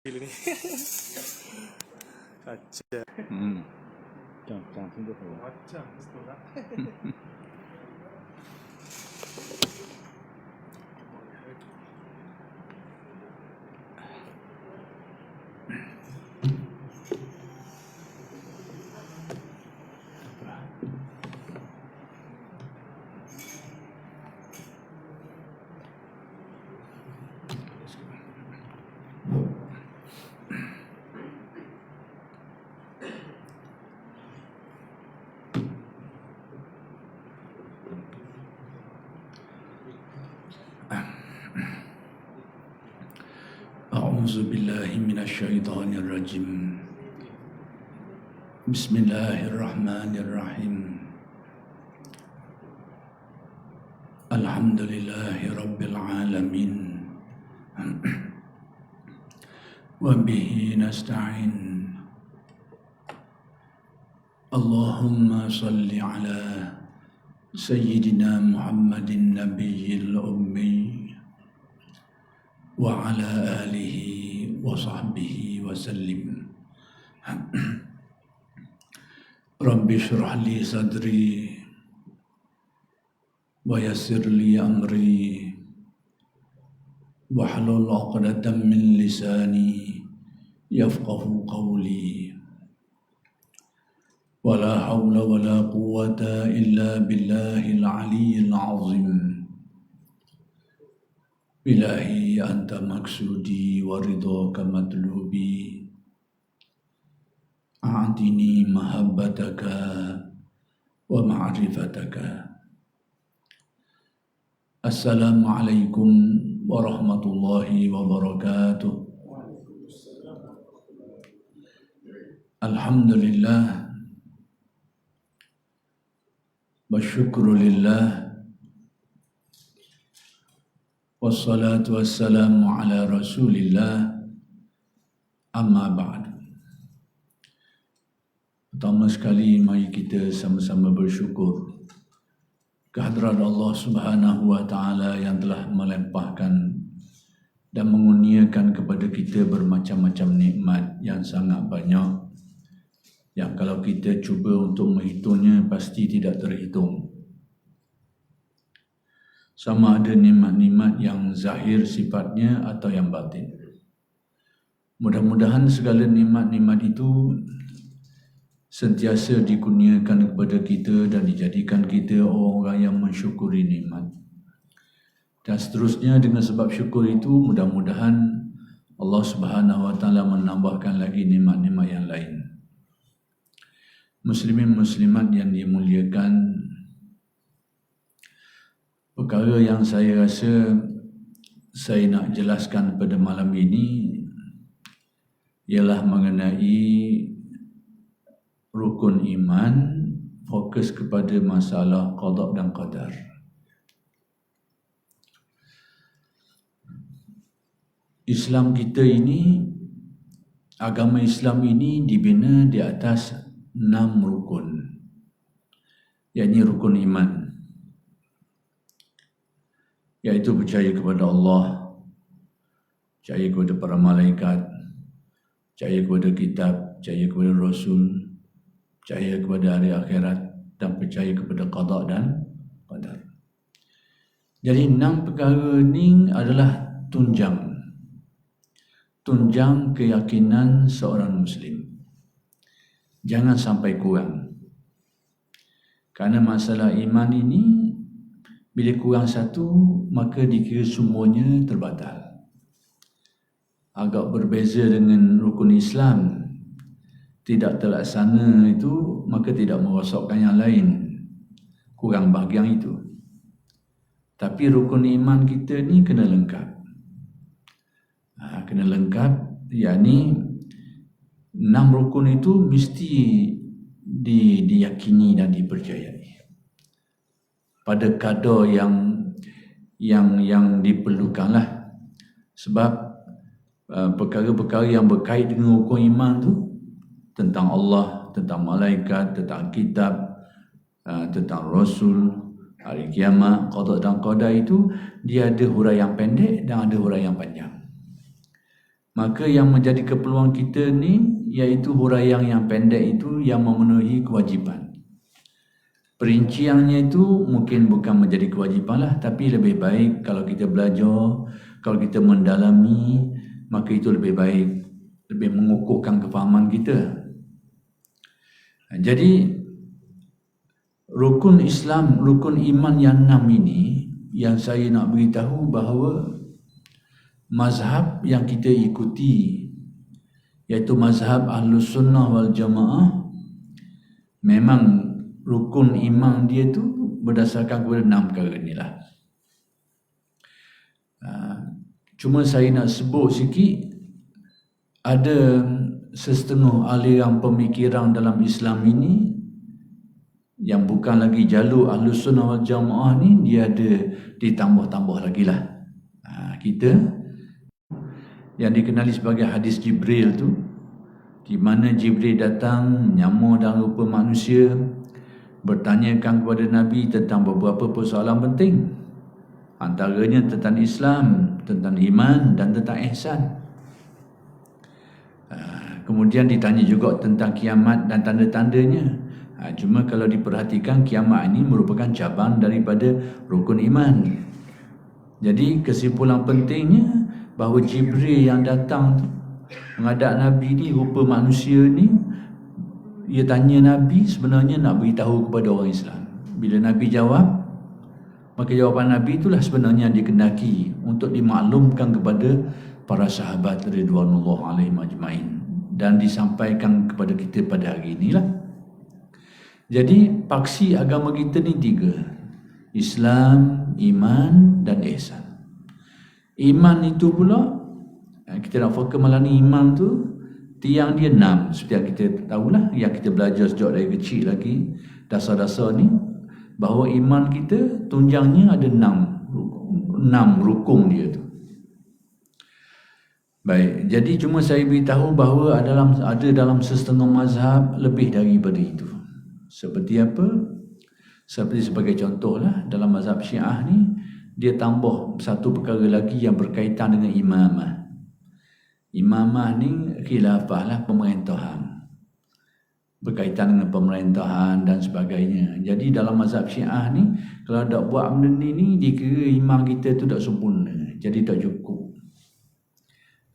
ini. Kaca. Jangan tunggu dulu. Kaca, betul. أعوذ بالله من الشيطان الرجيم بسم الله الرحمن الرحيم الحمد لله رب العالمين وبه نستعين اللهم صل على سيدنا محمد النبي الأمي وعلى آله وصحبه وسلم رب اشرح لي صدري ويسر لي أمري واحلل عقدة من لساني يفقه قولي ولا حول ولا قوة إلا بالله العلي العظيم إلهي أنت مقصودي ورضاك مطلوبي أعطني محبتك ومعرفتك السلام عليكم ورحمة الله وبركاته الحمد لله والشكر لله wassalatu wassalamu ala rasulillah amma ba'd. Pertama sekali mari kita sama-sama bersyukur kehadrat Allah Subhanahu wa taala yang telah melimpahkan dan mengurniakan kepada kita bermacam-macam nikmat yang sangat banyak yang kalau kita cuba untuk menghitungnya pasti tidak terhitung. Sama ada nikmat-nikmat yang zahir sifatnya atau yang batin. Mudah-mudahan segala nikmat-nikmat itu sentiasa dikurniakan kepada kita dan dijadikan kita orang-orang yang mensyukuri nikmat. Dan seterusnya dengan sebab syukur itu mudah-mudahan Allah Subhanahu wa taala menambahkan lagi nikmat-nikmat yang lain. Muslimin muslimat yang dimuliakan, perkara yang saya rasa saya nak jelaskan pada malam ini ialah mengenai rukun iman, fokus kepada masalah qada dan qadar. Islam kita ini, agama Islam ini dibina di atas 6 rukun, yakni rukun iman, iaitu percaya kepada Allah, percaya kepada para malaikat, percaya kepada kitab, percaya kepada Rasul, percaya kepada hari akhirat dan percaya kepada qada dan qadar. Jadi 6 perkara ini adalah tunjang keyakinan seorang Muslim. Jangan sampai kurang. Kerana masalah iman ini bila kurang satu, maka dikira semuanya terbatal. Agak berbeza dengan rukun Islam. Tidak terlaksana itu, maka tidak merosakkan yang lain. Kurang bahagian itu. Tapi rukun iman kita ni kena lengkap. Kena lengkap, yakni 6 rukun itu mesti diyakini dan dipercayai pada kadar yang diperlukanlah. Sebab perkara-perkara yang berkait dengan rukun iman tu tentang Allah, tentang malaikat, tentang kitab, tentang Rasul, hari kiamat, qada dan qadar itu dia ada huraian pendek dan ada huraian panjang. Maka yang menjadi keperluan kita ni iaitu huraian yang pendek itu yang memenuhi kewajipan. Perinciannya itu mungkin bukan menjadi kewajipan lah, tapi lebih baik kalau kita belajar, kalau kita mendalami, maka itu lebih baik, lebih mengukuhkan kefahaman kita. Jadi rukun Islam, rukun iman yang 6 ini yang saya nak beritahu bahawa mazhab yang kita ikuti iaitu mazhab Ahlus Sunnah wal Jamaah, memang rukun iman dia tu berdasarkan kepada 6 perkara inilah. Cuma saya nak sebut sikit, ada setengah aliran pemikiran dalam Islam ini yang bukan lagi jalur Ahlus Sunnah wal Jamaah ni, dia ada ditambah-tambah lagi lah. Kita yang dikenali sebagai hadis Jibril tu, di mana Jibril datang menyamar dalam rupa manusia, bertanyakan kepada Nabi tentang beberapa persoalan penting, antaranya tentang Islam, tentang iman dan tentang ihsan. Kemudian ditanya juga tentang kiamat dan tanda-tandanya. Cuma kalau diperhatikan, kiamat ini merupakan cabang daripada rukun iman. Jadi kesimpulan pentingnya bahawa Jibril yang datang tu menghadap Nabi ni, rupa manusia ni, dia tanya Nabi sebenarnya nak beritahu kepada orang Islam. Bila Nabi jawab, maka jawapan Nabi itulah sebenarnya yang dikehendaki untuk dimaklumkan kepada para sahabat ridwanullah alaihim ajmain dan disampaikan kepada kita pada hari inilah. Jadi paksi agama kita ni 3: Islam, iman dan ihsan. Iman itu pula, kita nak fokus malam ni, iman tu tiang dia 6, seperti yang kita tahulah, yang kita belajar sejak dari kecil lagi, dasar-dasar ni, bahawa iman kita tunjangnya ada 6 rukun dia tu. Baik, jadi cuma saya beritahu bahawa ada dalam setengah mazhab lebih daripada itu. Seperti apa? Seperti sebagai contohlah, dalam mazhab Syiah ni, dia tambah satu perkara lagi yang berkaitan dengan imamah. Imamah ni khilafah lah, pemerintahan, berkaitan dengan pemerintahan dan sebagainya. Jadi dalam mazhab Syiah ni, kalau tak buat benda ni dikira imam kita tu tak sempurna, jadi tak cukup.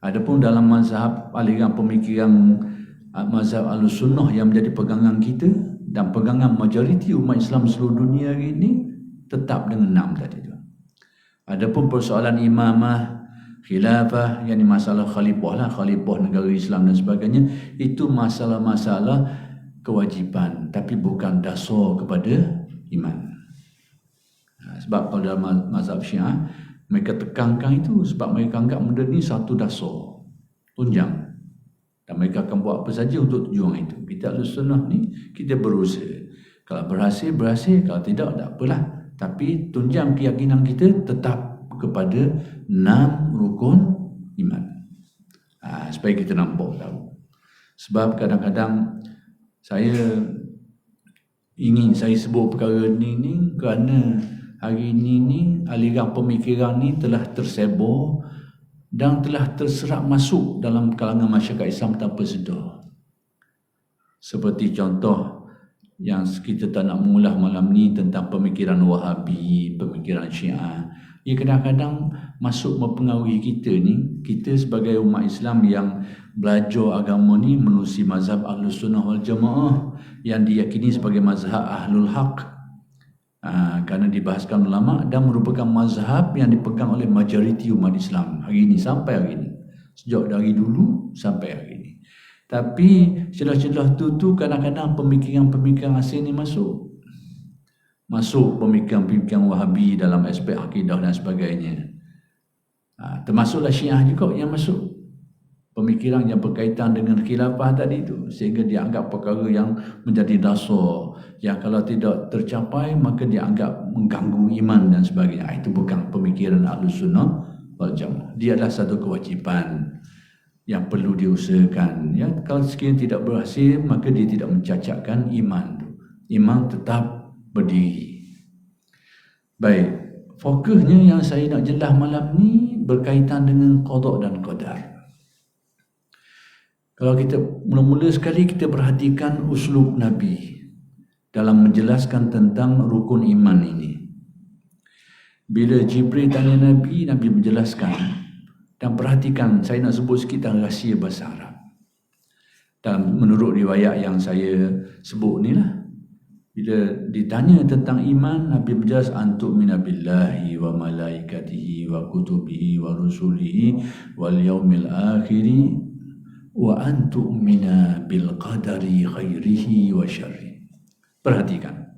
Adapun dalam mazhab aliran pemikiran mazhab Ahlus-Sunnah yang menjadi pegangan kita dan pegangan majoriti umat Islam seluruh dunia hari ini, tetap dengan 6 tadi tu. Adapun persoalan imamah, khilafah, yang masalah khalifah lah, khalifah negara Islam dan sebagainya, itu masalah-masalah kewajipan, tapi bukan dasar kepada iman. Sebab kalau dalam mazhab Syiah, mereka tekankan itu sebab mereka anggap benda ni satu dasar, tunjang, dan mereka akan buat apa saja untuk tujuan itu. Kita Ahlus-Sunnah ni, kita berusaha, kalau berhasil, kalau tidak, tak apalah, tapi tunjang keyakinan kita tetap kepada 6 rukun iman. Supaya kita nampak tahu. Sebab kadang-kadang saya ingin saya sebut perkara ni kerana hari ini aliran pemikiran ni telah tersebar dan telah terserap masuk dalam kalangan masyarakat Islam tanpa sedar. Seperti contoh yang kita tak nak mengulas malam ni tentang pemikiran Wahabi, pemikiran Syiah. Ia kadang-kadang masuk mempengaruhi kita ni, kita sebagai umat Islam yang belajar agama ni menerusi mazhab Ahlus Sunnah wal Jamaah yang diyakini sebagai mazhab Ahlul Haq, kerana dibahaskan ulama dan merupakan mazhab yang dipegang oleh majoriti umat Islam hari ini, sampai hari ini, sejak dari dulu sampai hari ini. Tapi celah-celah tu kadang-kadang pemikiran-pemikiran asing ni masuk pemikiran-pemikiran Wahabi dalam aspek akidah dan sebagainya. Termasuklah Syiah juga yang masuk pemikiran yang berkaitan dengan khilafah tadi itu, sehingga dianggap perkara yang menjadi dasar, yang kalau tidak tercapai maka dianggap mengganggu iman dan sebagainya. Itu bukan pemikiran Ahlus Sunnah wal Jamaah. Dia adalah satu kewajipan yang perlu diusahakan. Ya, kalau sekiranya tidak berhasil, maka dia tidak mencacatkan iman. Iman tetap berdiri. Baik, fokusnya yang saya nak jelas malam ni berkaitan dengan qada dan qadar. Kalau kita mula-mula sekali kita perhatikan uslub Nabi dalam menjelaskan tentang rukun iman ini. Bila Jibril tanya Nabi, Nabi menjelaskan. Dan perhatikan, saya nak sebut sikit tentang rahsia bahasa Arab. Dan menurut riwayat yang saya sebut ni lah, bila ditanya tentang iman, Nabi berjelas antu'mina billahi wa malaikatihi wa kutubihi wa rusulihi wal yaumil akhiri wa antu'mina bil qadari khairihi wa syarri. Perhatikan.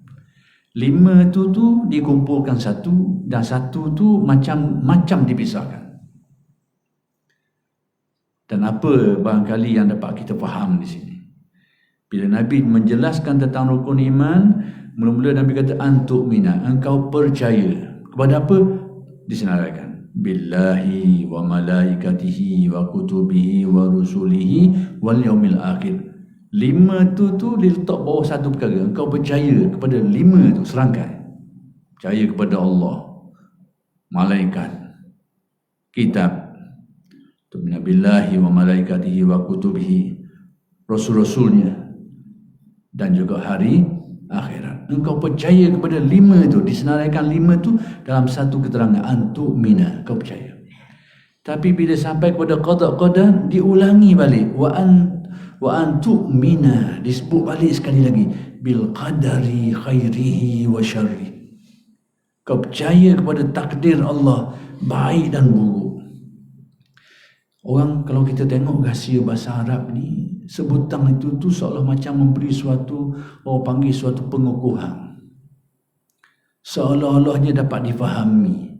5 tu dikumpulkan satu, dan satu tu macam dipisahkan. Dan apa barangkali yang dapat kita faham di sini? Bila Nabi menjelaskan tentang rukun iman, mula-mula Nabi kata antu'mina, engkau percaya kepada apa? Disenaraikan billahi wa malaikatihi wa kutubihi wa rusulihi wal yaumil akhir. 5 tu diletak bawah satu perkara. Engkau percaya kepada 5 tu serangkai. Percaya kepada Allah, malaikat, kitab, tu'mina billahi wa malaikatihi wa kutubihi, rasul-rasulnya, dan juga hari akhirat. Engkau percaya kepada 5 tu, disenaraikan 5 tu dalam satu keterangan antu'mina, kau percaya. Tapi bila sampai kepada qada qadar, diulangi balik wa antu'mina, disebut balik sekali lagi bil qadari khairihi wa syarri. Kau percaya kepada takdir Allah, baik dan buruk. Orang kalau kita tengok rahsia bahasa Arab ni, sebutan itu seolah macam memberi suatu, orang panggil suatu pengukuhan. Seolah-olahnya dapat difahami.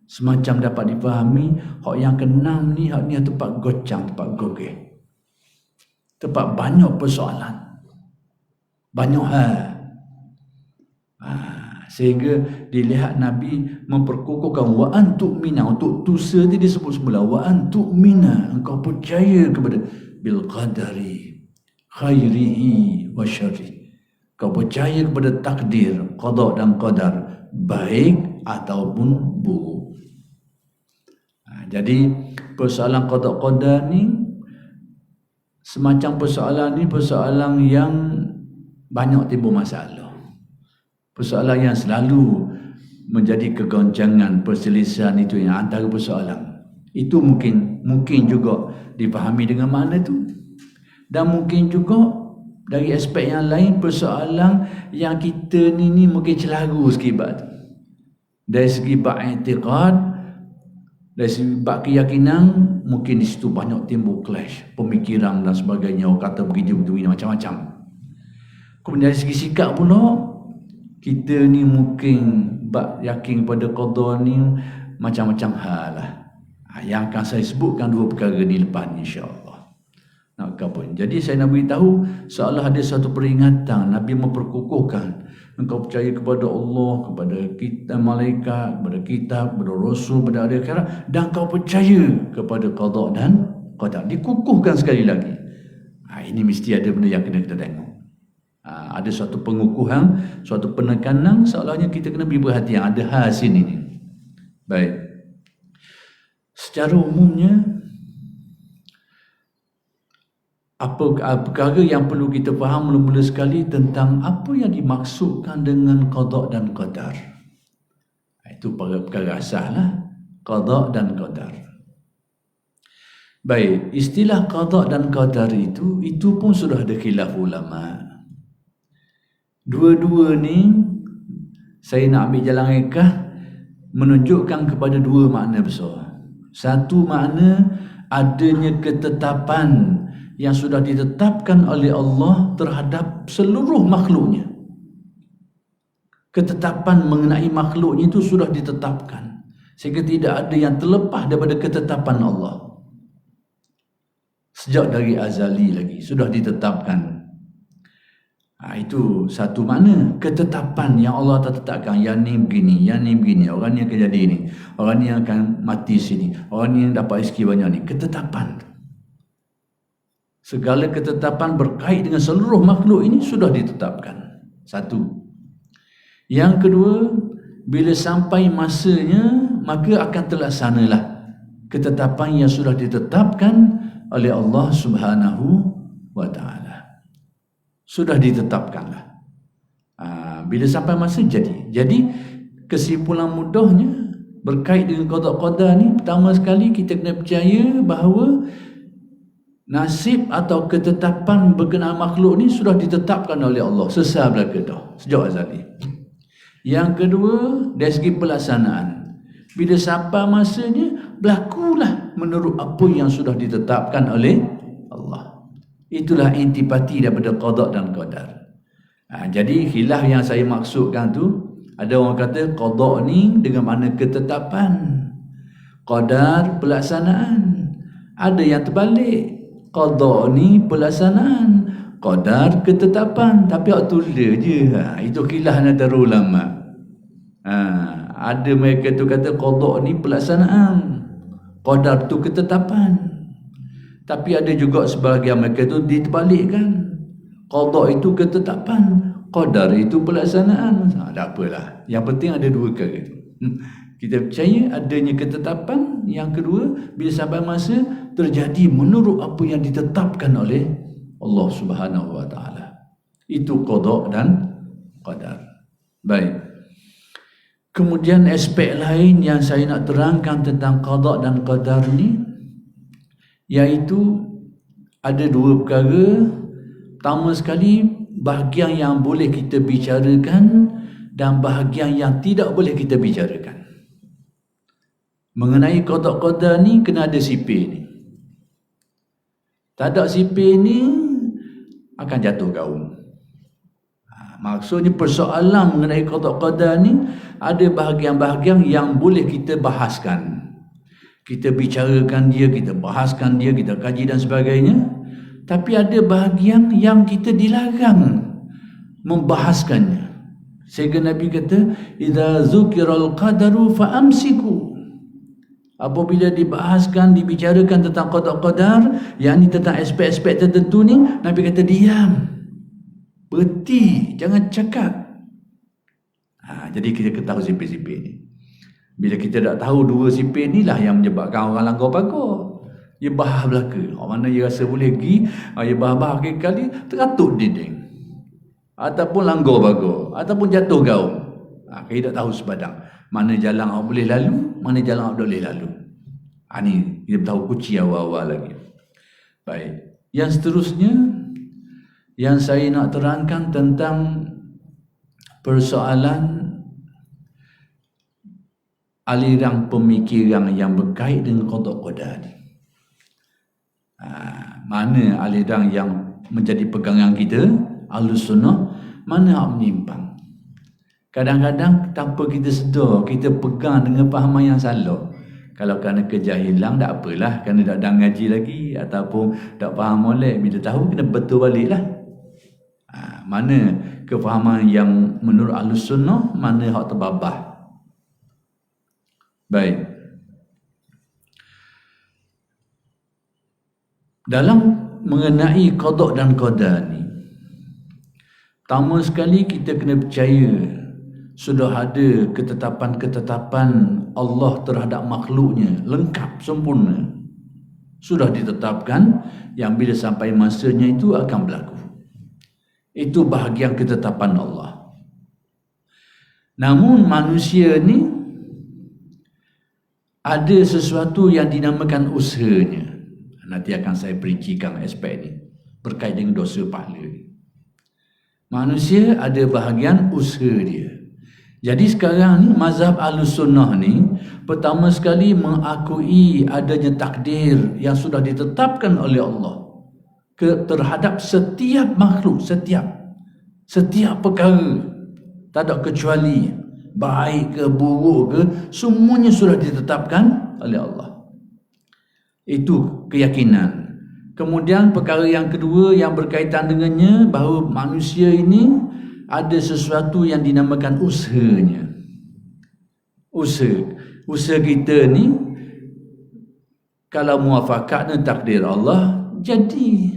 Semacam dapat difahami, hak yang keenam ni, hak ni tempat gocang, tempat gogeh. Tempat banyak persoalan. Banyak hal. Sehingga dilihat Nabi memperkukuhkan wa antu'mina, untuk tusa tadi disebut semula wa antu'mina, engkau percaya kepada bil qadari khairihi wa syarri, kau percaya kepada takdir, qada dan qadar, baik ataupun buruk. Jadi persoalan qada qadar ni semacam persoalan yang banyak timbul masalah. Persoalan yang selalu menjadi kegoncangan, perselisihan itu yang antara persoalan. Itu mungkin juga dipahami dengan makna itu. Dan mungkin juga dari aspek yang lain, persoalan yang kita ni mungkin celaru sikit. Dari segi bab i'tiqad, dari segi bab keyakinan, mungkin di situ banyak timbul clash, pemikiran dan sebagainya. Orang kata begitu macam-macam. Kemudian dari segi sikap pula, kita ni mungkin bab yakin pada qada ni macam-macam hal lah. Yang akan saya sebutkan 2 perkara ni lepas ni insya-Allah. Nak apa? Jadi saya nak beritahu seolah ada satu peringatan, Nabi memperkukuhkan engkau percaya kepada Allah, kepada kita malaikat, kepada kitab, kepada rasul, kepada hari akhirat, dan kau percaya kepada qada dan qadar. Dikukuhkan sekali lagi. Ini mesti ada benda yang kena kita tengok. Ada suatu pengukuhan, suatu penekanan, seolahnya kita kena beri perhatian. Ada hal sini ni. Baik. Secara umumnya, apa perkara yang perlu kita faham mula-mula sekali tentang apa yang dimaksudkan dengan qada dan qadar. Itu perkara asas lah. Qada dan qadar. Baik, istilah qada dan qadar itu pun sudah ada khilaf ulama. Dua-dua ni saya nak ambil jalan rekah menunjukkan kepada 2 makna besar. Satu makna adanya ketetapan yang sudah ditetapkan oleh Allah terhadap seluruh makhluknya. Ketetapan mengenai makhluknya itu sudah ditetapkan, sehingga tidak ada yang terlepas daripada ketetapan Allah. Sejak dari azali lagi sudah ditetapkan. Itu satu makna, ketetapan yang Allah tetapkan, yang ni begini, orang ni akan jadi ni, orang ni akan mati sini, orang ni dapat rezeki banyak ni. Ketetapan, segala ketetapan berkait dengan seluruh makhluk ini sudah ditetapkan. Satu. Yang kedua, bila sampai masanya maka akan terlaksanalah ketetapan yang sudah ditetapkan oleh Allah Subhanahu wa Ta'ala. Sudah ditetapkanlah. Bila sampai masa jadi kesimpulan mudahnya berkait dengan qada qadar ni, pertama sekali kita kena percaya bahawa nasib atau ketetapan berkenaan makhluk ni sudah ditetapkan oleh Allah sesal belaka dah, sejak azali. Yang kedua, dari segi pelaksanaan, bila sampai masanya berlakulah menurut apa yang sudah ditetapkan oleh Allah. Itulah intipati daripada qada dan qadar. Jadi khilaf yang saya maksudkan tu, ada orang kata qada ni dengan makna ketetapan, qadar pelaksanaan. Ada yang terbalik, qada ni pelaksanaan, qadar ketetapan. Tapi awak tulis je. Itu khilaf antara ulama. Ada mereka tu kata qada ni pelaksanaan, qadar tu ketetapan. Tapi ada juga sebahagian mereka tu diterbalikkan. Qada itu ketetapan, qadar itu pelaksanaan. Tak apalah. Yang penting ada dua perkara tu. Kita percaya adanya ketetapan. Yang kedua, bila sampai masa terjadi menurut apa yang ditetapkan oleh Allah Subhanahu wa Ta'ala. Itu qada dan qadar. Baik. Kemudian aspek lain yang saya nak terangkan tentang qada dan qadar ni, iaitu ada dua perkara. Pertama sekali, bahagian yang boleh kita bicarakan dan bahagian yang tidak boleh kita bicarakan. Mengenai qada qadar ni kena ada sipir ni. Tak ada sipir ni akan jatuh gaung. Maksudnya persoalan mengenai qada qadar ni ada bahagian-bahagian yang boleh kita bahaskan. Kita bicarakan dia, kita bahaskan dia, kita kaji dan sebagainya. Tapi ada bahagian yang kita dilarang membahaskannya. Sehingga Nabi kata, "Idza zukiral qadaru fa amsiku." Apabila dibahaskan, dibicarakan tentang qada qadar, yakni tentang aspek-aspek tertentu ni, Nabi kata diam. Berhenti, jangan cakap. Jadi kita ketahui sipir-sipir ni. Bila kita tak tahu dua sipir ni lah yang menyebabkan orang langgar pagar. Dia bahas belaka. Orang mana dia rasa boleh pergi, dia bahas-bahas kali teratuk dinding. Ataupun langgar pagar. Ataupun jatuh gaung. Kita tak tahu sepadang. Mana jalan awak boleh lalu, mana jalan awak tak boleh lalu. Ni kita tahu kunci awal-awal lagi. Baik. Yang seterusnya, yang saya nak terangkan tentang persoalan aliran pemikiran yang berkait dengan qada qadar ni. Mana aliran yang menjadi pegangan kita, Ahlus Sunnah, mana yang menyimpang. Kadang-kadang tanpa kita sedar, kita pegang dengan pahaman yang salah. Kalau kerana kejahilan, tak apalah, kerana tak ada ngaji lagi ataupun tak faham molek. Bila tahu, kena betul baliklah. Mana kefahaman yang menurut Ahlus Sunnah, mana hak terbabah. Baik. Dalam mengenai qada dan qadar ni, pertama sekali kita kena percaya sudah ada ketetapan-ketetapan Allah terhadap makhluknya, lengkap, sempurna. Sudah ditetapkan yang bila sampai masanya itu akan berlaku. Itu bahagian ketetapan Allah. Namun manusia ni ada sesuatu yang dinamakan usahanya. Nanti akan saya perincikan aspek ni berkait dengan dosa pahala ni. Manusia ada bahagian usaha dia. Jadi sekarang ni mazhab Ahlus Sunnah ni pertama sekali mengakui adanya takdir yang sudah ditetapkan oleh Allah terhadap setiap makhluk, setiap perkara, tak ada kecuali, baik ke buruk ke, semuanya sudah ditetapkan oleh Allah. Itu keyakinan. Kemudian perkara yang kedua yang berkaitan dengannya, bahawa manusia ini ada sesuatu yang dinamakan usahanya. Usaha kita ni kalau muafakat dengan takdir Allah, jadi.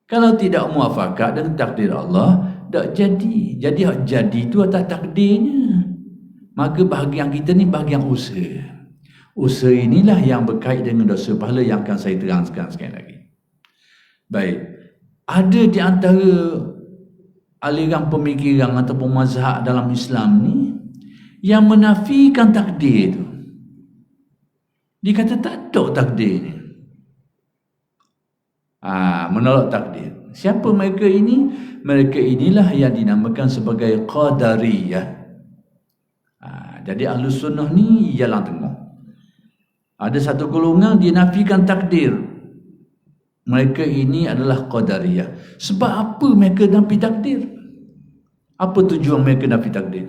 Kalau tidak muafakat dengan takdir Allah, tak jadi. Jadi hak jadi itu atas takdirnya. Maka bahagian kita ni bahagian usaha. Usaha inilah yang berkait dengan dosa pahala yang akan saya terangkan sekali lagi. Baik, ada di antara aliran pemikiran ataupun mazhab dalam Islam ni yang menafikan takdir tu. Dia kata tak ada takdir ni. Menolak takdir. Siapa mereka ini? Mereka inilah yang dinamakan sebagai Qadariyah. Jadi Ahlus Sunnah ni jalan tengah. Ada satu golongan dia nafikan takdir. Mereka ini adalah Qadariyah. Sebab apa mereka nafi takdir? Apa tujuan mereka nafi takdir?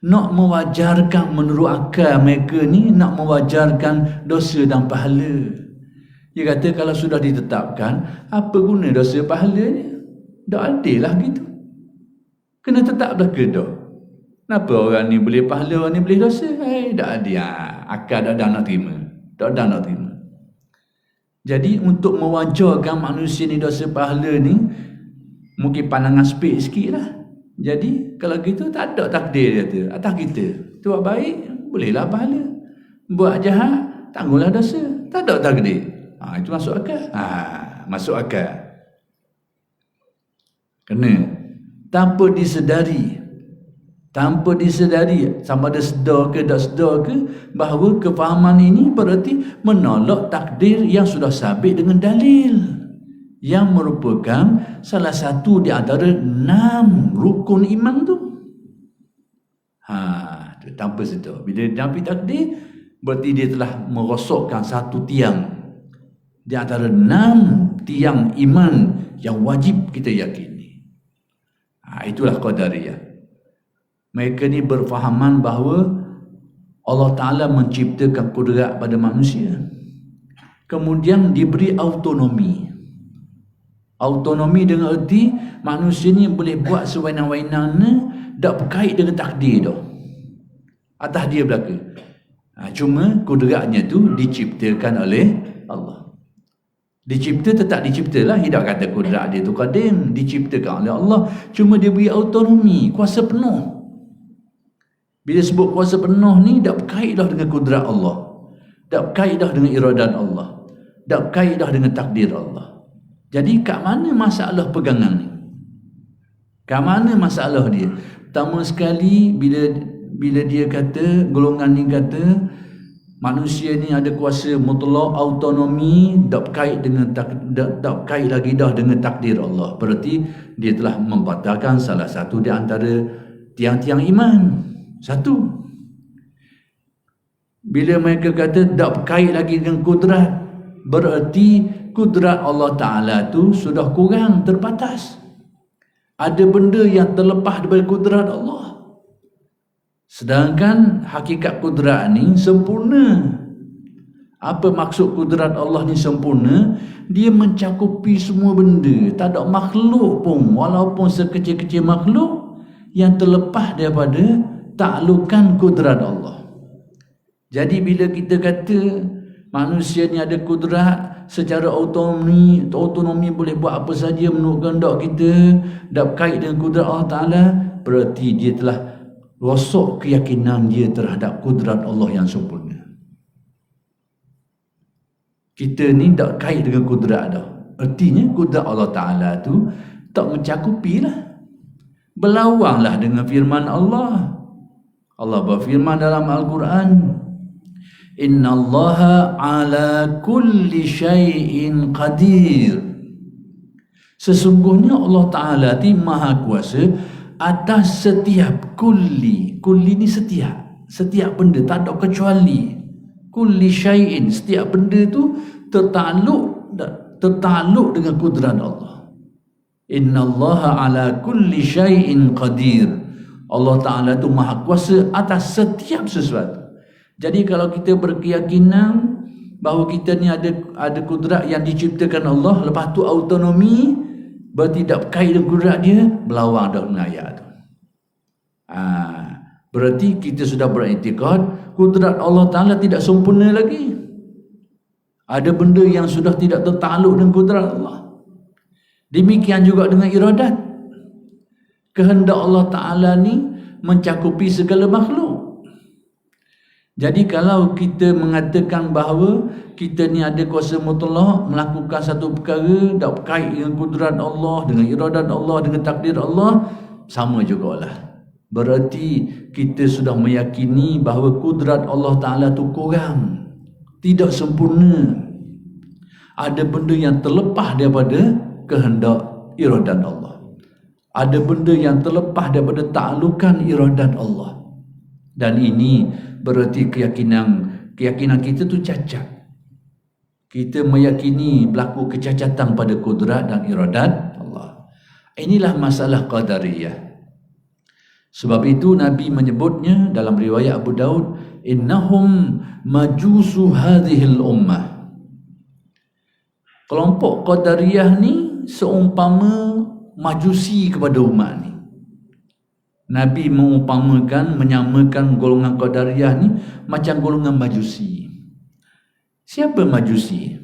Nak mewajarkan menurut akal mereka ni, nak mewajarkan dosa dan pahala. Dia kata kalau sudah ditetapkan, apa guna dosa pahala ni? Tak adil lah gitu. Kena tetaplah ke dah. Kenapa orang ni boleh pahala, orang ni boleh dosa? Tak adil. Akal tak ada nak terima. Tak ada nak terima. Jadi untuk mewajarkan manusia ni dosa pahala ni, mungkin pandangan sepik sikit lah. Jadi kalau gitu tak ada takdir dia tu atas kita. Tu buat baik, bolehlah pahala. Buat jahat, tangguhlah dosa. Tak ada takdir. Itu masuk akal. Masuk akal. Kena. Tanpa disedari sama ada sedar ke tak sedar ke, bahawa kefahaman ini berarti menolak takdir yang sudah sabit dengan dalil, yang merupakan salah satu di antara 6 rukun iman tu. Tanpa sedar. Bila nafi takdir, berarti dia telah merosokkan satu tiang di antara 6 tiang iman yang wajib kita yakini. Itulah Qadariyah. Mereka ni berfahaman bahawa Allah Ta'ala menciptakan kudrat pada manusia, kemudian diberi autonomi. Autonomi dengan erti manusia ni boleh buat sewenang-wenangnya, tak berkait dengan takdir dah. Atas dia belaka. Cuma kudratnya tu diciptakan oleh Allah. Dicipta tetap dicipta lah. Tidak kata kudrat dia tu qadim. Diciptakan oleh Allah. Cuma dia beri autonomi, kuasa penuh. Bila sebut kuasa penuh ni, tak berkait dah dengan kudrat Allah. Tak berkait dah dengan iradat Allah. Tak berkait dah dengan takdir Allah. Jadi kat mana masalah pegangan ni? Kat mana masalah dia? Pertama sekali, bila dia kata, golongan ni kata manusia ni ada kuasa mutlak, autonomi, tak berkait dengan tak berkait lagi dah dengan takdir Allah. Berarti dia telah membatalkan salah satu di antara tiang-tiang iman. Satu. Bila mereka kata tak berkait lagi dengan kudrat, berarti kudrat Allah Ta'ala tu sudah kurang, terbatas. Ada benda yang terlepas daripada kudrat Allah. Sedangkan hakikat kudrat ni sempurna. Apa maksud kudrat Allah ni sempurna? Dia mencakupi semua benda. Tak ada makhluk pun, walaupun sekecil-kecil makhluk, yang terlepas daripada taklukan kudrat Allah. Jadi bila kita kata manusia ni ada kudrat, secara autonomi boleh buat apa saja menurut kehendak kita, tak berkait dengan kudrat Allah Ta'ala, berarti dia telah rosak keyakinan dia terhadap kudrat Allah yang sempurna. Kita ni tak kait dengan kudrat dah. Artinya kudrat Allah Ta'ala tu tak mencakupi lah. Berlawanglah dengan firman Allah. Allah berfirman dalam Al-Quran, Innallaha ala kulli syai'in qadir. Sesungguhnya Allah Ta'ala ti maha kuasa atas setiap kulli. Kulli ni setiap benda, tak ada kecuali. Kulli syai'in, setiap benda tu tertakluk dengan kudrat Allah. Innallaha ala kulli syai'in qadir. Allah Ta'ala tu maha kuasa atas setiap sesuatu. Jadi kalau kita berkeyakinan bahawa kita ni ada kudrat yang diciptakan Allah, lepas tu autonomi, berarti tak berkait dengan kudrat dia, berlawang dah dengan ayat tu. Berarti kita sudah beriktikad kudrat Allah Ta'ala tidak sempurna lagi. Ada benda yang sudah tidak tertakluk dengan kudrat Allah. Demikian juga dengan iradat. Kehendak Allah Ta'ala ni mencakupi segala makhluk. Jadi kalau kita mengatakan bahawa kita ni ada kuasa mutlak melakukan satu perkara tak berkait dengan kudrat Allah, dengan iradat Allah, dengan takdir Allah, sama jugalah. Berarti kita sudah meyakini bahawa kudrat Allah Ta'ala tu kurang, tidak sempurna. Ada benda yang terlepas daripada kehendak iradat Allah. Ada benda yang terlepas daripada ta'alukan iradat Allah. Dan ini berarti keyakinan kita tu cacat. Kita meyakini berlaku kecacatan pada kudrat dan iradat Allah. Inilah masalah qadariyah. Sebab itu Nabi menyebutnya dalam riwayat Abu Daud, innahum majusu hadhil ummah. Kelompok qadariyah ni seumpama majusi kepada umat ni. Nabi mengumpamakan, menyamakan golongan qadariyah ni macam golongan majusi. Siapa majusi?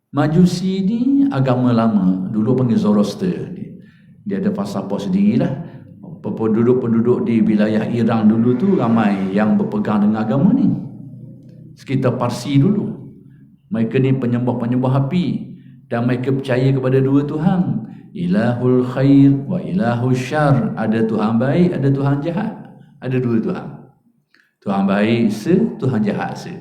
Majusi ni agama lama, dulu panggil Zoroaster. Dia ada pasaport sendirilah. Penduduk-penduduk di wilayah Iran dulu tu ramai yang berpegang dengan agama ni. Sekitar Parsi dulu. Mereka ni penyembah-penyembah api dan mereka percaya kepada dua Tuhan. Ilahul khair wa ilahul syar. Ada Tuhan baik, ada Tuhan jahat. Ada dua Tuhan. Tuhan baik se, Tuhan jahat se.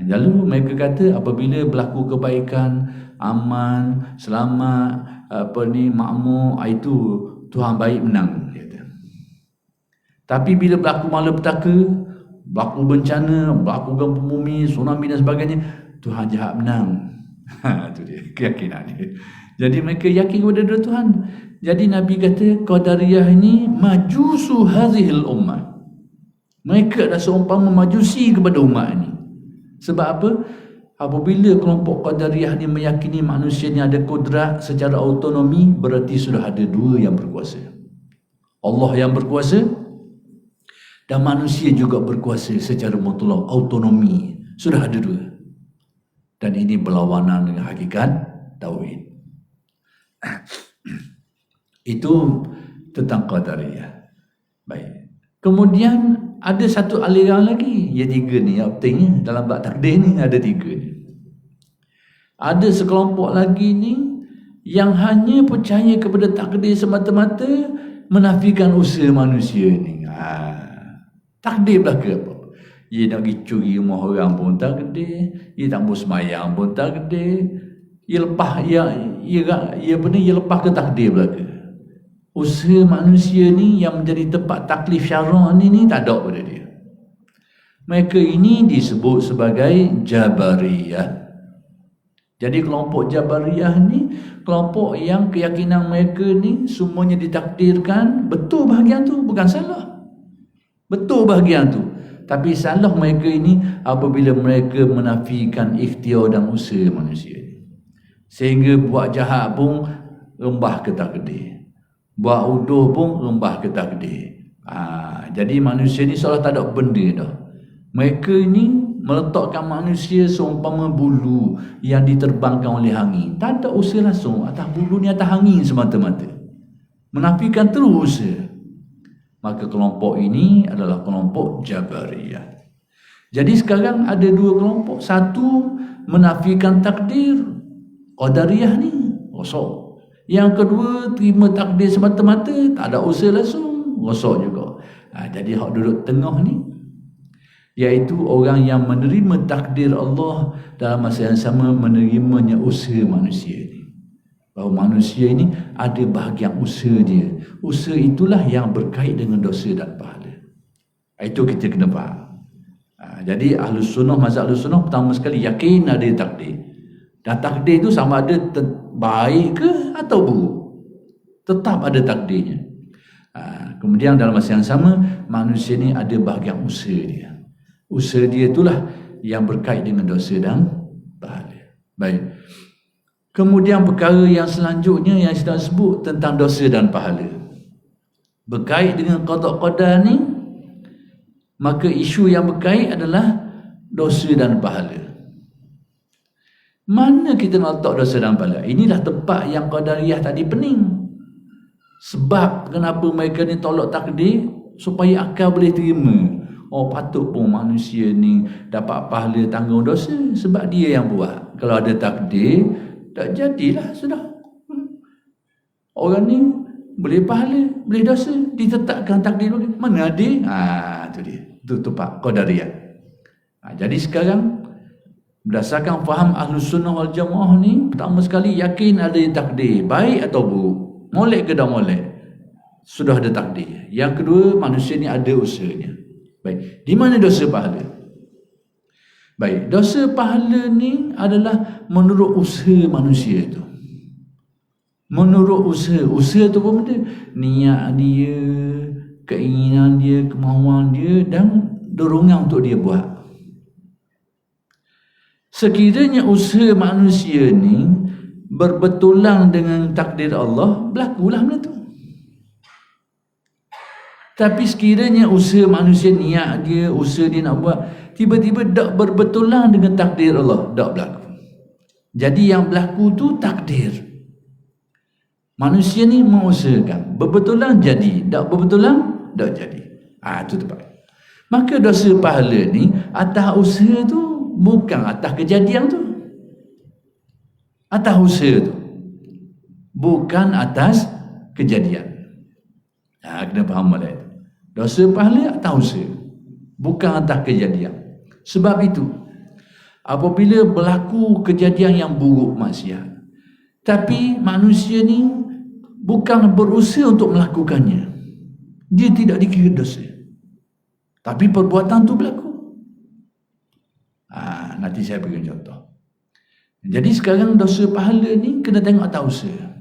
Lalu mereka kata apabila berlaku kebaikan, aman, selamat, makmur, itu Tuhan baik menang. Tapi bila berlaku malapetaka, berlaku bencana, berlaku gempa bumi, tsunami dan sebagainya, Tuhan jahat menang. Itu dia keyakinan dia. Jadi mereka yakin kepada dua Tuhan. Jadi Nabi kata qadariyah ini majusu hazihil ummah. Mereka dah seumpama majusi kepada umat ini. Sebab apa? Apabila kelompok qadariyah ni meyakini manusia ni ada kudrat secara autonomi, berarti sudah ada dua yang berkuasa. Allah yang berkuasa dan manusia juga berkuasa secara mutlak, autonomi. Sudah ada dua. Dan ini berlawanan dengan hakikat tauhid. Itu tentang qadariyah. Baik. Kemudian ada satu aliran lagi, yang tiga ni yang pentingnya dalam bab takdir ni ada tiga ni. Ada sekelompok lagi ni yang hanya percaya kepada takdir semata-mata, menafikan usaha manusia ni. Takdir belaka apa? Ia nak pergi curi rumah orang pun takdir, ia tak mau semayang pun takdir, ia lepas ia lepas ke takdir belaka. Usaha manusia ni yang menjadi tempat taklif syara' ni tak ada pada dia. Mereka ini disebut sebagai Jabariyah. Jadi kelompok Jabariyah ni kelompok yang keyakinan mereka ni semuanya ditakdirkan. Betul bahagian tu, bukan salah. Betul bahagian tu. Tapi salah mereka ini apabila mereka menafikan ikhtiar dan usaha manusia. Sehingga buat jahat pun rembah ke takdir. Buat uduh pun rembah ke takdir. Jadi manusia ni seolah tak ada benda dah. Mereka ini meletakkan manusia seumpama bulu yang diterbangkan oleh angin. Tak ada usaha langsung. Atas bulu ni atas angin semata-mata. Menafikan terus usaha. Maka kelompok ini adalah kelompok Jabariyah. Jadi sekarang ada dua kelompok. Satu menafikan takdir, qadariyah ni rosak. Yang kedua terima takdir semata-mata, tak ada usaha langsung, rosak juga. Jadi hak duduk tengah ni, iaitu orang yang menerima takdir Allah dalam masa yang sama menerimanya usaha manusia ni. Bahawa manusia ini ada bahagian usaha dia. Usaha itulah yang berkait dengan dosa dan pahala. Itu kita kena faham. Jadi Ahlus Sunnah, mazhab Ahlus Sunnah pertama sekali yakin ada takdir. Dan takdir itu sama ada baik ke atau buruk, tetap ada takdirnya. Kemudian dalam masa yang sama manusia ini ada bahagian usaha dia. Usaha dia itulah yang berkait dengan dosa dan pahala. Baik. Kemudian perkara yang selanjutnya yang kita sebut tentang dosa dan pahala. Berkait dengan qada qadar ni, maka isu yang berkait adalah dosa dan pahala. Mana kita nak letak dosa dan pahala? Inilah tempat yang qadariyah tadi pening. Sebab kenapa mereka ni tolak takdir? Supaya akal boleh terima. Oh, patut pun manusia ni dapat pahala tanggung dosa sebab dia yang buat. Kalau ada takdir, tak jadilah sudah. Orang ni boleh pahala, boleh dosa, ditetapkan takdir bagi. Mana ada? Tu dia. Tu Pak Qadariyah. Jadi sekarang berdasarkan faham Ahlus Sunnah wal Jamaah ni, pertama sekali yakin ada takdir, baik atau buruk, molek ke tak molek, sudah ada takdir. Yang kedua, manusia ni ada usahanya. Baik, di mana dosa pahala? Baik, dosa pahala ni adalah menurut usaha manusia tu. Menurut usaha. Usaha tu apa benda? Niat dia, keinginan dia, kemahuan dia dan dorongan untuk dia buat. Sekiranya usaha manusia ni berbetulan dengan takdir Allah, berlakulah benda tu. Tapi sekiranya usaha manusia, niat dia, usaha dia nak buat, tiba-tiba tak berbetulan dengan takdir Allah, tak berlaku. Jadi yang berlaku tu takdir. Manusia ni mengusahakan, berbetulan jadi, tak berbetulan tak jadi. Itu tepat. Maka dosa pahala ni atas usaha tu, bukan atas kejadian tu. Atas usaha tu, bukan atas kejadian. Kena faham balik. Dosa pahala atas usaha, bukan atas kejadian. Sebab itu, apabila berlaku kejadian yang buruk maksiat, tapi manusia ni bukan berusaha untuk melakukannya, dia tidak dikira dosa, tapi perbuatan tu berlaku. Nanti saya beri contoh. Jadi sekarang dosa pahala ni kena tengok atas usaha.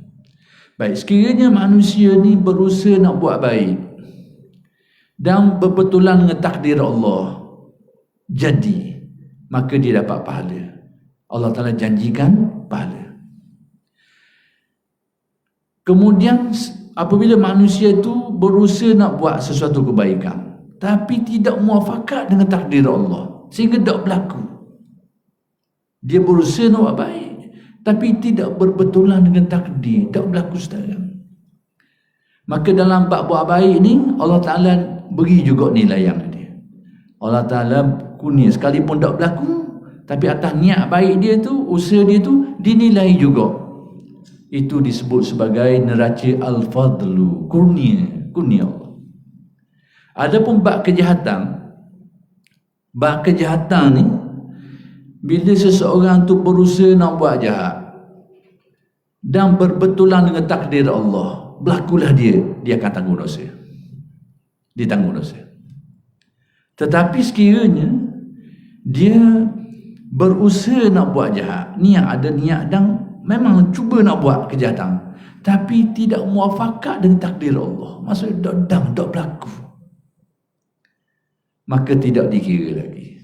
Baik, sekiranya manusia ni berusaha nak buat baik dan berbetulan dengan takdir Allah, jadi, maka dia dapat pahala. Allah Ta'ala janjikan pahala. Kemudian apabila manusia itu berusaha nak buat sesuatu kebaikan tapi tidak muafakat dengan takdir Allah, sehingga tak berlaku. Dia berusaha nak buat baik tapi tidak berbetulan dengan takdir, tak berlaku sekarang. Maka dalam bab buat baik ni, Allah Ta'ala beri juga nilai yang dia. Allah Ta'ala kurnia, sekalipun tak berlaku, tapi atas niat baik dia tu, usaha dia tu, dinilai juga. Itu disebut sebagai neraca al-fadlu, kurnia Allah. Adapun bab kejahatan ni, bila seseorang tu berusaha nak buat jahat dan berbetulan dengan takdir Allah, berlakulah dia akan tanggung dosa. Dia tanggung dosa. Tetapi sekiranya dia berusaha nak buat jahat, ada niat dan memang cuba nak buat kejahatan, tapi tidak muafakat dengan takdir Allah, maksudnya tak berlaku, maka tidak dikira lagi.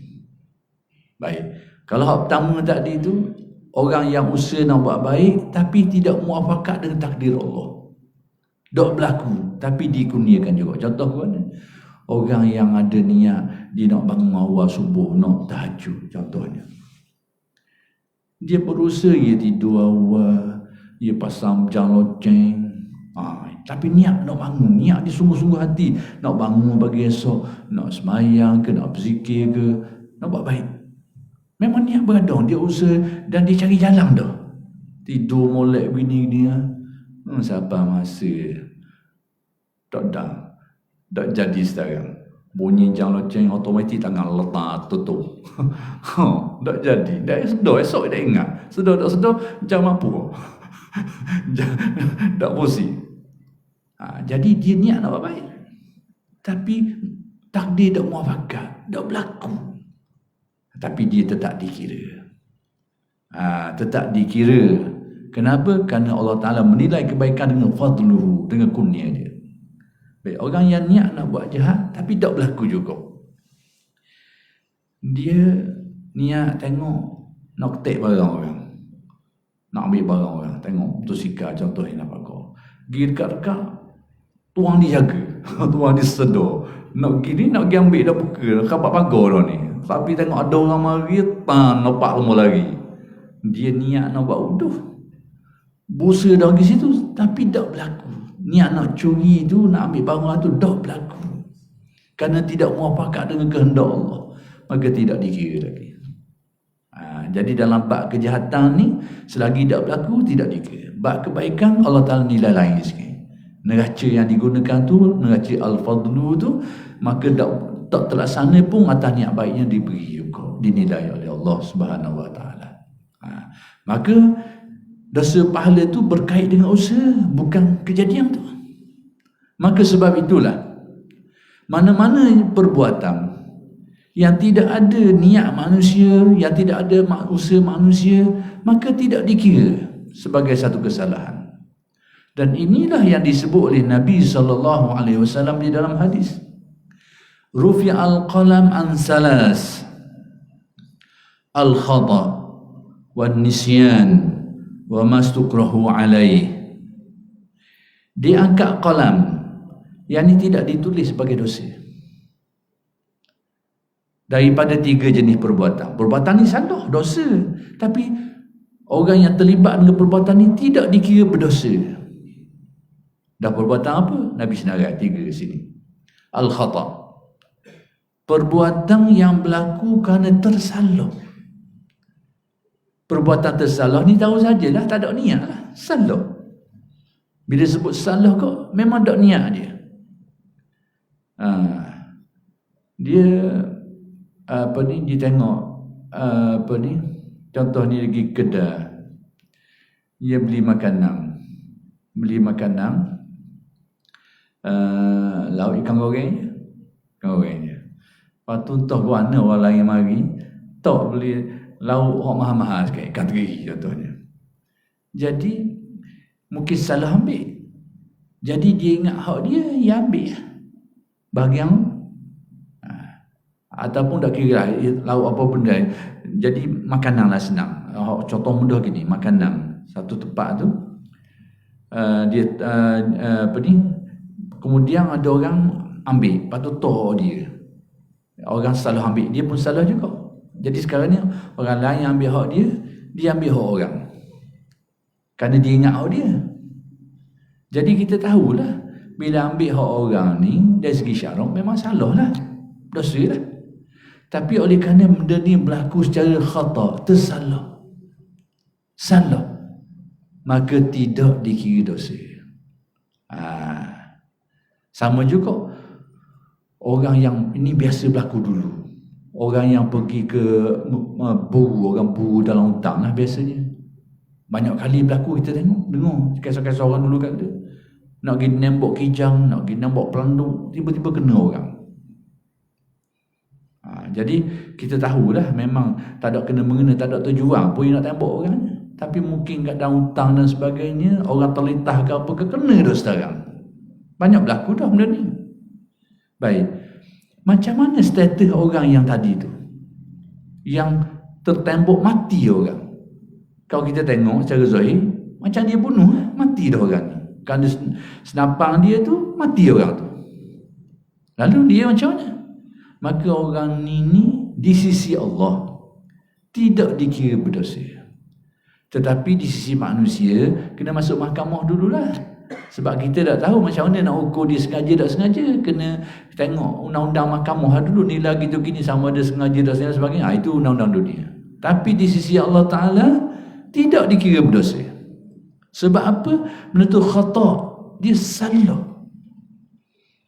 Baik, kalau hak pertama tadi tu, orang yang usaha nak buat baik tapi tidak muafakat dengan takdir Allah, tak berlaku, tapi dikurniakan juga. Contoh mana? Orang yang ada niat dia nak bangun awal subuh, nak tahajud contohnya, dia berusaha, dia tidur awal, dia pasang jam loceng, tapi niat nak bangun, niat dia sungguh-sungguh hati nak bangun pagi esok, nak semayang ke, nak berzikir ke, nak buat baik. Memang niat beradang, dia usaha dan dia cari jalan dah. Tidur molek bini dia, siapa masa tak jadi sekarang. Bunyi jam loceng automatik tangan letak tutup. Tak jadi. Dah sedar, esok dah ingat. Sedar tak sedar, jam apa? Tak pusing. Jadi dia niat nak buat baik, tapi takdir tak muafakat, tak berlaku. Tapi dia tetap dikira. Tetap dikira. Kenapa? Kerana Allah Ta'ala menilai kebaikan dengan fadluhu, dengan kurnia dia. Baik, orang yang niat nak buat jahat tapi tak berlaku juga, dia niat tengok nak ketik barang orang, nak ambil barang orang, tengok motosikal contohnya nak pakai, pergi dekat-dekat, tuang dijaga, tuang disedar, nak gini nak pergi ambil dah buka, kapak pagar dah ni, tapi tengok ada orang mari, nampak semua lagi, dia niat nak buat uduh, busa dah pergi situ tapi tak berlaku. Niat nak curi tu, nak ambil barang tu, tak berlaku. Kerana tidak muafakat dengan kehendak Allah, maka tidak dikira lagi. Jadi dalam bab kejahatan ni, selagi tak berlaku, tidak dikira. Bab kebaikan, Allah Ta'ala nilai lain sikit. Neraca yang digunakan tu, neraca al-fadlu tu, maka tak terlaksana pun atas niat baiknya diberi juga, dinilai oleh Allah Subhanahu Wa Ta'ala. Maka dosa pahala tu berkait dengan usaha, bukan kejadian tu. Maka sebab itulah, mana-mana perbuatan yang tidak ada niat manusia, yang tidak ada usaha manusia, maka tidak dikira sebagai satu kesalahan. Dan inilah yang disebut oleh Nabi SAW di dalam hadis. Rufi'al qalam an salas, al-khata' wan nisyan wa mastukrahu alaih. Diangkat qalam, yang ini tidak ditulis sebagai dosa, daripada 3 jenis perbuatan. Perbuatan ni salah, dosa, tapi orang yang terlibat dengan perbuatan ni tidak dikira berdosa. Dah perbuatan apa? Nabi senarai 3 sini. Al-khata', perbuatan yang berlaku kerana tersalah. Perbuatan tersalah ni tahu sajalah, tak ada niat lah, salah. Bila sebut salah kok, memang tak niat dia. Dia dia tengok contoh ni lagi kedai, dia beli makanan lauk ikan gorengnya. Lepas tu entah mana orang lain mari tak beli lauk hok mahal-mahal sikit, ikan teri contohnya. Jadi mungkin salah ambil, jadi dia ingat hak dia ambil bahagian, ataupun tak kira lauk apa benda. Jadi makanan lah senang. Contoh mudah gini, makanan satu tempat tu kemudian ada orang ambil, lepas tu toh dia, orang salah ambil, dia pun salah juga. Jadi sekarang ni orang lain yang ambil hak dia ambil hak orang, kerana dia ingat hak dia. Jadi kita tahulah, bila ambil hak orang ni dari segi syarak memang salah lah, dosa lah. Tapi oleh kerana benda ni berlaku secara khata', salah, maka tidak dikira dosa. Sama juga orang yang ini biasa berlaku dulu, orang yang pergi ke orang buru dalam hutan lah biasanya. Banyak kali berlaku, kita dengar kisah-kisah orang dulu kata nak pergi nembok kijang, nak pergi nembok pelanduk, tiba-tiba kena orang. Jadi kita tahulah memang tak ada kena-mengena, tak ada tujuan pun nak tembok orang. Tapi mungkin kat dalam hutang dan sebagainya, orang terlintah ke apa ke, kena dah sekarang. Banyak berlaku dah benda ni. Baik, macam mana status orang yang tadi tu, yang tertembok mati orang? Kalau kita tengok secara zahir, macam dia bunuh, mati dah orang ni. Kerana senapang dia tu, mati orang tu. Lalu dia macam mana? Maka orang ni di sisi Allah tidak dikira berdosa. Tetapi di sisi manusia, kena masuk mahkamah dululah. Sebab kita tak tahu macam mana nak ukur dia sengaja tak sengaja. Kena tengok undang-undang mahkamah dulu, nilai gitu gini sama ada sengaja tak sengaja sebagainya. Itu undang-undang dunia. Tapi di sisi Allah Ta'ala tidak dikira berdosa. Sebab apa? Benda tu khata', dia salah.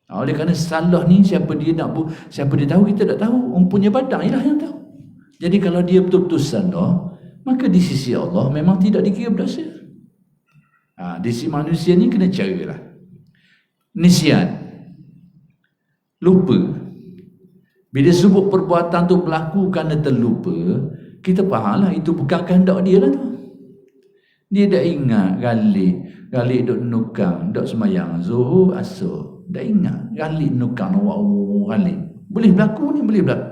Oleh kerana salah ni, siapa dia tahu, kita tak tahu. Punya badan ialah yang tahu. Jadi kalau dia betul-betul salah, maka di sisi Allah memang tidak dikira berdosa. Di sisi manusia ni kena carilah. Nisyan, lupa. Bila sebut perbuatan tu berlaku kerana terlupa, kita fahamlah itu bukan kehendak dia lah tu. Dia dah ingat galik duk nukang, duk semayang zuhur asar. Dah ingat galik nukang, galik boleh berlaku ni, boleh berlaku.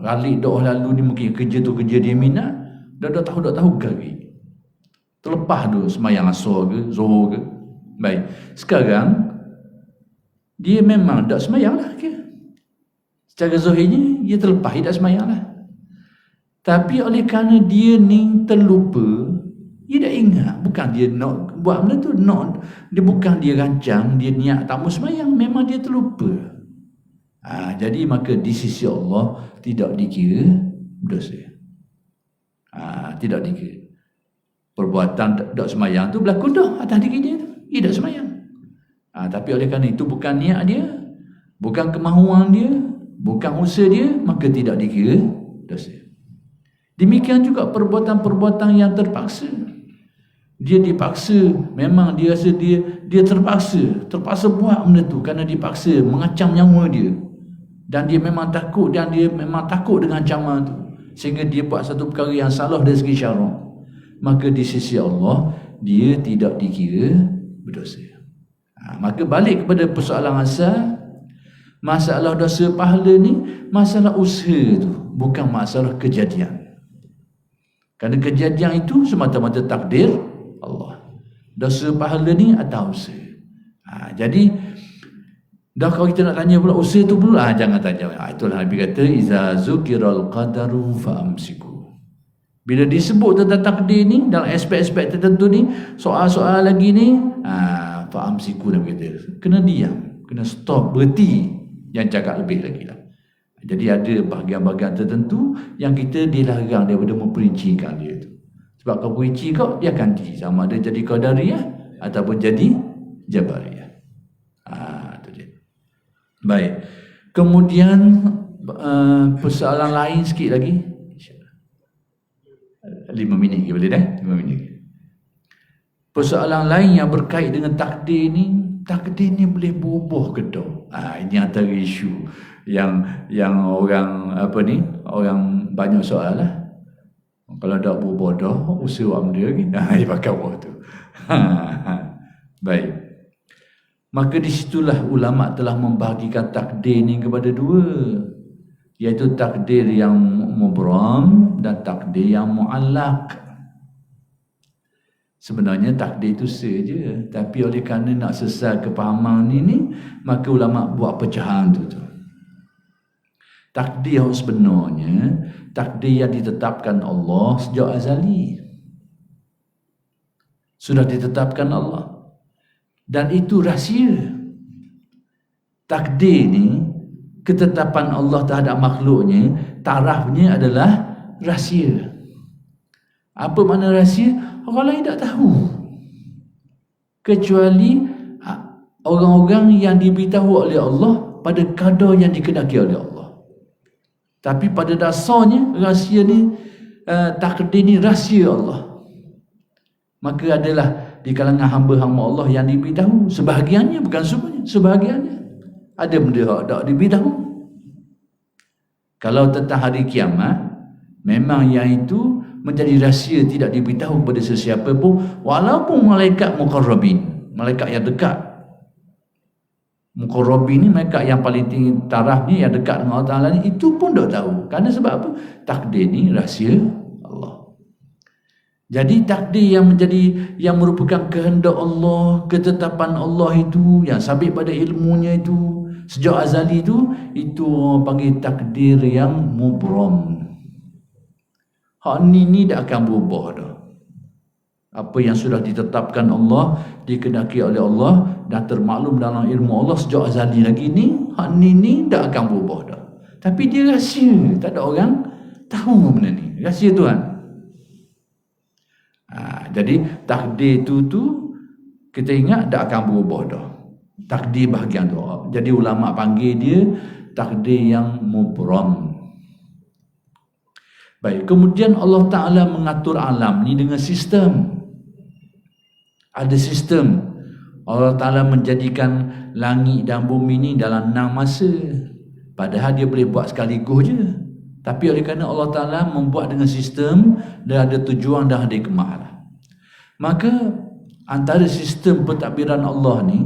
Galik duk lalu ni mungkin kerja tu kerja dia minat, dah tahu galik. Terlepas tu semayang asar ke zuhur ke. Baik, sekarang dia memang tak semayang lah ke. Secara zahirnya dia terlepas, dia tak semayang lah. Tapi oleh kerana dia ni terlupa, Dia dah ingat, bukan dia nak buat benda tu, dia bukan dia rancang, dia niat tak mau sembahyang, memang dia terlupa. Jadi maka di sisi Allah tidak dikira dosa. Tidak dikira. Perbuatan tak sembahyang tu berlaku dah atas diri dia tu. Dia tak sembahyang. Tapi oleh kerana itu bukan niat dia, bukan kemahuan dia, bukan usaha dia, maka tidak dikira dosa. Demikian juga perbuatan-perbuatan yang terpaksa. Dia dipaksa, memang dia rasa dia terpaksa buat benda tu kerana dipaksa, mengacam nyawa dia. Dan dia memang takut dengan ancaman tu, sehingga dia buat satu perkara yang salah dari segi syarak. Maka di sisi Allah dia tidak dikira berdosa. Maka balik kepada persoalan asal, masalah dosa pahala ni masalah usaha tu, bukan masalah kejadian. Kerana kejadian itu semata-mata takdir Allah. Dosa pahala ni atas usaha. Jadi dah kalau kita nak tanya pula usaha tu pula, jangan tanya. Itulah Nabi kata iza zukiral qadaru fa'amsiku. Bila disebut tentang takdir ni dalam aspek-aspek tertentu ni, soal-soal lagi ni, fa'amsiku Nabi kata, kena diam, kena stop, berhenti, jangan cakap lebih lagi lah. Jadi ada bahagian-bahagian tertentu yang kita dilarang daripada memperincikan dia tu. Sebab kalau perinci kau, dia akan sama ada jadi qadariyah ataupun jadi jabariyah. Itu dia. Baik. Kemudian persoalan lain sikit lagi. 5 minit ke boleh dah? 5 minit. Persoalan lain yang berkait dengan takdir ni boleh berubah ke tak? Ini antara isu yang orang orang banyak soal lah. Kalau tak berubah dah, usaha buat benda lagi. Dia pakai Allah tu. Baik. Maka disitulah ulama telah membahagikan takdir ni kepada dua, iaitu takdir yang mubram dan takdir yang mu'allaq. Sebenarnya takdir itu saja, tapi oleh kerana nak sesat kepahaman ini, maka ulama buat pecahan tu. Takdir sebenarnya takdir yang ditetapkan Allah sejak azali. Sudah ditetapkan Allah. Dan itu rahsia. Takdir ni, ketetapan Allah terhadap makhluknya, tarafnya adalah rahsia. Apa makna rahsia? Orang lain tak tahu. Kecuali orang-orang yang diberitahu oleh Allah pada kadar yang dikehendaki oleh Allah. Tapi pada dasarnya rahsia ni, takdir ni rahsia Allah. Maka adalah di kalangan hamba-hamba Allah yang diberitahu. Sebahagiannya, bukan semuanya, sebahagiannya. Ada benda yang tak diberitahu. Kalau tentang hari kiamat, memang yang itu menjadi rahsia, tidak diberitahu kepada sesiapa pun, walaupun malaikat muqarrabin, malaikat yang dekat. Muqarrabin ni malaikat yang paling tinggi tarafnya, yang dekat dengan Allah Ta'ala ni, itu pun tak tahu. Kerana sebab apa? Takdir ni rahsia Allah. Jadi takdir yang merupakan kehendak Allah, ketetapan Allah itu, yang sabit pada ilmunya itu, sejak azali itu orang panggil takdir yang mubram. Hak ni tak akan berubah dah. Apa yang sudah ditetapkan Allah, dikehendaki oleh Allah, dah termaklum dalam ilmu Allah sejak azali lagi ni, hak ni tak akan berubah dah. Tapi dia rahsia, tak ada orang tahu benda ni. Rahsia Tuhan. Jadi takdir tu kita ingat tak akan berubah dah. Takdir bahagian tu. Jadi ulama panggil dia takdir yang mubram. Baik, kemudian Allah Ta'ala mengatur alam ni dengan sistem. Ada sistem. Allah Ta'ala menjadikan langit dan bumi ni dalam 6 masa. Padahal dia boleh buat sekaligus je. Tapi oleh kerana Allah Ta'ala membuat dengan sistem, dan ada tujuan dan ada hikmah lah. Maka antara sistem pentadbiran Allah ni,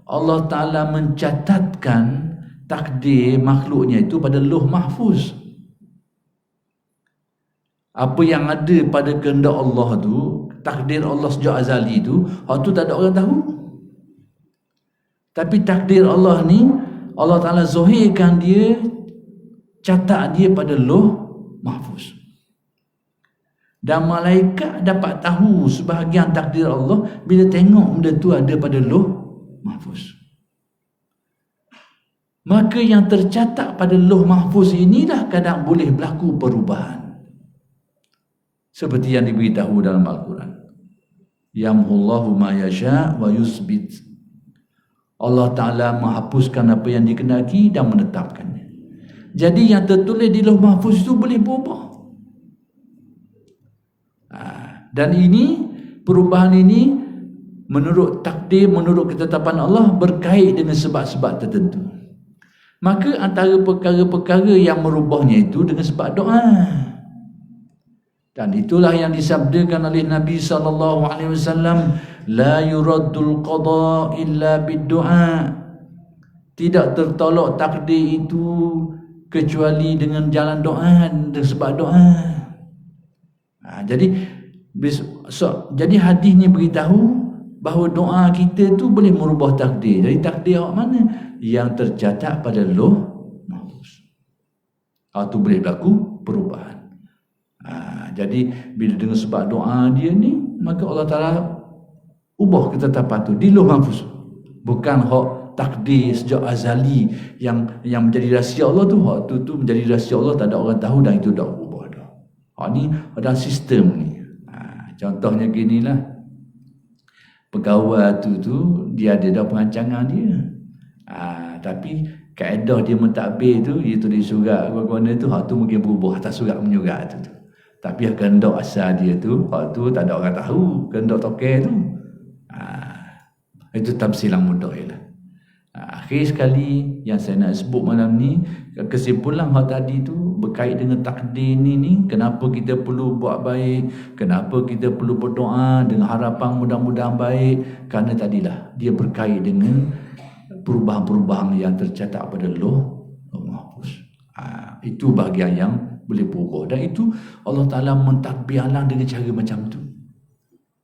Allah Ta'ala mencatatkan takdir makhluknya itu pada Lauh Mahfuz. Apa yang ada pada kehendak Allah tu, takdir Allah sejak azali tu, hak tu tak ada orang tahu. Tapi takdir Allah ni, Allah Ta'ala zahirkan dia, catat dia pada Lauh Mahfuz. Dan malaikat dapat tahu sebahagian takdir Allah bila tengok benda tu ada pada Lauh Mahfuz. Maka yang tercatat pada Lauh Mahfuz inilah kadang boleh berlaku perubahan. Seperti yang diberitahu dalam Al-Quran. Yamhullahu ma yasha' wa yusbit. Allah Ta'ala menghapuskan apa yang dikehendaki dan menetapkannya. Jadi yang tertulis di Lauh Mahfuz itu boleh berubah. Dan ini, perubahan ini menurut takdir, menurut ketetapan Allah berkait dengan sebab-sebab tertentu. Maka antara perkara-perkara yang merubahnya itu dengan sebab doa. Dan itulah yang disabdakan oleh Nabi SAW, la yuraddul qada illa bid-du'a. Tidak tertolak takdir itu kecuali dengan jalan doa, dengan sebab doa. Jadi hadis ni beritahu bahawa doa kita tu boleh merubah takdir. Jadi takdir awak mana? Yang tercatat pada Lauh Mahfuz. Itu boleh berlaku perubahan. Jadi bila dengan sebab doa dia ni, maka Allah Ta'ala ubah ketetapan tu di Lauh Mahfuz. Bukan hak takdir sejak azali yang menjadi rahsia Allah tu. Hak tu menjadi rahsia Allah, tak ada orang tahu dan itu tak berubah dah. Ni ada sistem ni. Contohnya ginilah, pegawai tu dia ada dah perancangan dia. Tapi kaedah dia mentadbir tu, dia tulis surat mana tu, hak tu mungkin berubah atas surat menyurat tu. Tapi kehendak asal dia tu, hak tu tak ada orang tahu, kehendak tokel tu. Itu tafsiran mudah ialah. Akhir sekali yang saya nak sebut malam ni, kesimpulan hal tadi tu berkait dengan takdir ni, kenapa kita perlu buat baik, kenapa kita perlu berdoa dengan harapan mudah-mudahan baik, kerana tadilah dia berkait dengan perubahan-perubahan yang tercatat pada Lauh Mahfuz. Itu bahagian yang boleh berubah, dan itu Allah Ta'ala mentadbir alam dengan cara macam tu.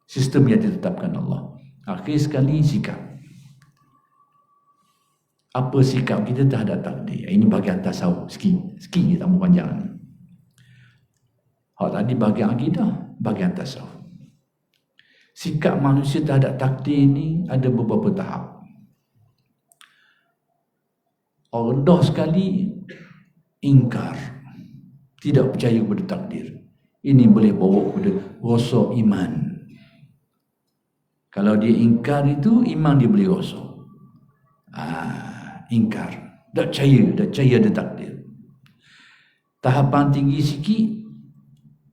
Sistem yang ditetapkan Allah. Akhir sekali, sikap. Apa sikap kita terhadap takdir? Ini bahagian tasawuf. Sikit je, tak mau panjang ni. Tadi bahagian akidah, bahagian tasawuf. Sikap manusia terhadap takdir ni ada beberapa tahap. Rendah sekali, ingkar. Tidak percaya kepada takdir. Ini boleh bawa kepada rasa iman. Kalau dia ingkar itu, iman dia boleh rasa. Ingkar, tak percaya ada takdir. Tahapan tinggi sikit,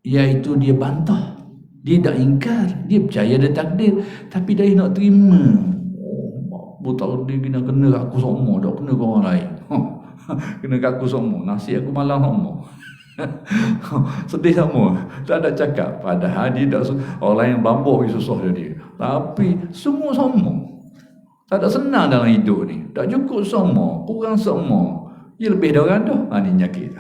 iaitu dia bantah. Dia tak ingkar, dia percaya ada takdir, tapi dia nak terima. Takdir kena aku semua, tak kena ke orang lain. Kena ke aku semua, nasi aku malam semua. Sedih semua, tak ada cakap. Padahal dia tak, orang lain bambuk susah dia. Tapi semua sama. Tak ada senang dalam hidup ni. Tak cukup semua, kurang semua. Dia lebih dari orang dah. Ni nyakit.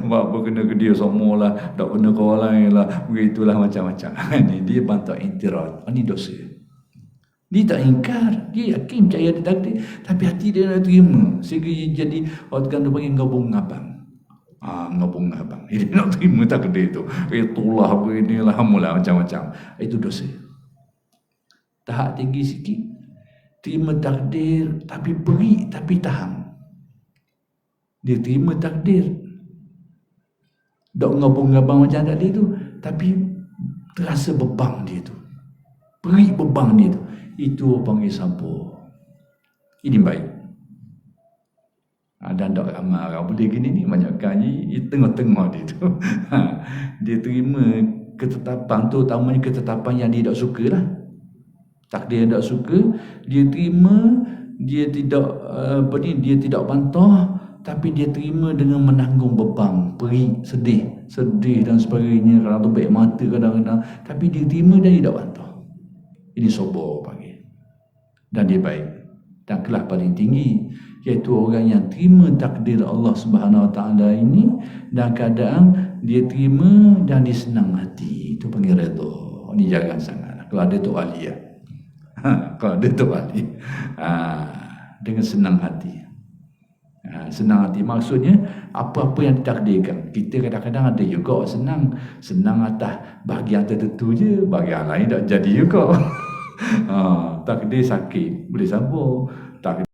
Apa kena ke dia semua lah, tak kena ke orang lain lah. Begitulah macam-macam. Ni dia bantah intirad. Ini dosa. Dia tak ingkar, dia yakin percaya ada takdir, tapi hati dia nak terima. Sehingga dia jadi orang kan dia panggil ngabung ngabang. Ngabung ngabang. Dia nak terima takdir tu. Itulah beginilah mula macam-macam. Itu dosa. Tahap tinggi sikit, terima takdir tapi beri, tapi tahan. Dia terima takdir, tak ngabung-ngabang macam tadi tu, tapi terasa beban dia tu, beri beban dia tu. Itu panggil sabar. Ini baik. Dan tak ramai orang boleh gini ni, banyak kali di tengah-tengah dia tu. Dia terima ketetapan tu, utamanya ketetapan yang dia tak suka lah. Takdir yang tak suka, dia terima, dia tidak dia tidak bantah, tapi dia terima dengan menanggung beban, perih, sedih dan sebagainya, kadang tu baik mata kadang-kadang, tapi dia terima dan dia tidak bantah. Ini sabar panggil. Dan dia baik. Dan kelas paling tinggi, iaitu orang yang terima takdir Allah Subhanahu Wa Taala ini dan keadaan dia terima dan dia senang hati. Itu panggil redha. Ini jarang sangat. Kalau ada tu wali ya. Kalau ada tu wali, dengan senang hati. Senang hati maksudnya apa-apa yang ditakdirkan. Kita kadang-kadang ada juga senang atas bahagian tertentu je, bahagian lain tak jadi juga. Takdir sakit boleh sabar, takdir